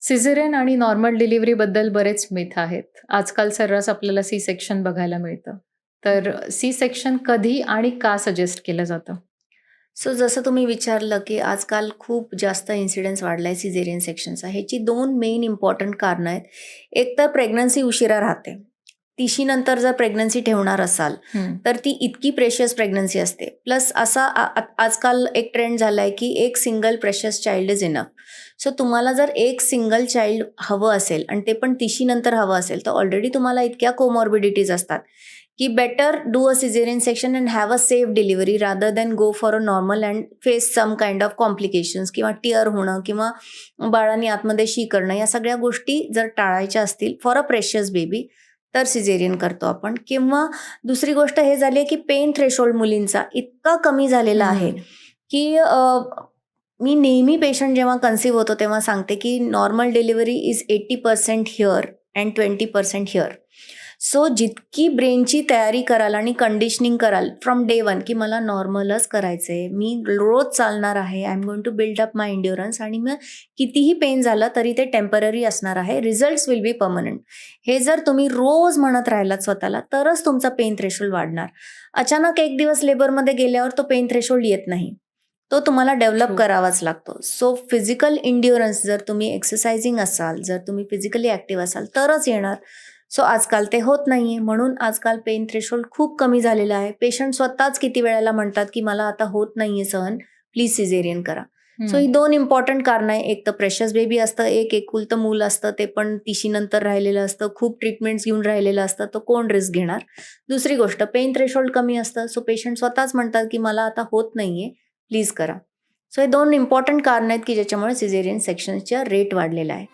Caesarean आणि normal डिलिव्हरीबद्दल बरेच myth आहेत. आजकाल सर्रास आपल्याला सी सेक्शन बघायला मिळतं. तर सी सेक्शन कधी आणि का सजेस्ट केलं जातं? सो जसं तुम्ही विचारलं, की आजकाल खूप जास्त इन्सिडन्स वाढला आहे सिझेरियन सेक्शनचा. ह्याची 2 मेन इम्पॉर्टंट कारणं आहेत. एक तर प्रेग्नन्सी उशिरा राहते. 30शी नंतर जर प्रेग्नन्सी ठेवणार असाल, हं. तर ती इतकी प्रेशियस प्रेग्नन्सी असते. प्लस असा आजकाल एक ट्रेंड झाला आहे, की एक single precious child is enough. So तुम्हाला जर एक सिंगल चाइल्ड हवं असेल आणि ते पण 30शी नंतर हवं असेल, तर ऑलरेडी तुम्हाला इतक्या कोमॉर्बिडिटीज असतात, की better do a caesarean section and have a safe delivery rather than go for a normal and face some kind of complications किंवा टिअर होणं किंवा बाळाने आतमध्ये शी करणं, या सगळ्या गोष्टी जर टाळायच्या असतील फॉर अ प्रेशियस बेबी, तर सिझेरियन करतो आपण. किंवा दुसरी गोष्ट हे झाली आहे, की पेन थ्रेशोल्ड मुलींचा इतका कमी झालेला आहे, हं. की मी नेहमी पेशंट जेव्हा कन्सीव्ह होतो तेव्हा सांगते, की normal delivery is 80% here and 20% here. So जितकी ब्रेनची तयारी कराल आणि कंडिशनिंग कराल फ्रॉम डे वन, की मला नॉर्मलच करायचं आहे, मी रोज चालणार आहे, I am going to build up my endurance आणि मग कितीही पेन झालं तरी ते टेम्पररी असणार आहे, रिझल्ट्स विल बी परमनंट. हे जर तुम्ही रोज म्हणत राहिलात स्वतःला, तरच तुमचा पेन थ्रेशोल्ड वाढणार. अचानक एक दिवस लेबरमध्ये गेल्यावर तो पेन थ्रेशोल्ड येत नाही. तो तुम्हाला डेव्हलप ट्रू. करावाच लागतो. सो फिजिकल एन्ड्युरन्स जर तुम्ही एक्सरसाइजिंग असाल, जर तुम्ही फिजिकली ॲक्टिव्ह असाल तरच येणार. सो आजकाल ते होत नाहीये, म्हणून आजकाल पेन थ्रेशोल्ड खूप कमी झालेला आहे. पेशंट स्वतःच किती वेळेला म्हणतात, की मला आता होत नाहीये सहन, प्लीज सिझेरियन करा. सो ही हं. 2 इम्पॉर्टंट कारणं आहे. एक तर प्रेशस बेबी असतं, एक एकुलतं मूल असतं, ते पण 30शी नंतर राहिलेलं असतं, खूप ट्रीटमेंट्स घेऊन राहिलेलं असतं, तर कोण रिस्क घेणार? दुसरी गोष्ट पेन थ्रेशोल्ड कमी असतं, सो पेशंट स्वतःच म्हणतात, की मला आता होत नाहीये, प्लीज करा. सो हे 2 इम्पॉर्टंट कारणं आहेत, की ज्याच्यामुळे सिझेरियन सेक्शनचा रेट वाढलेला आहे.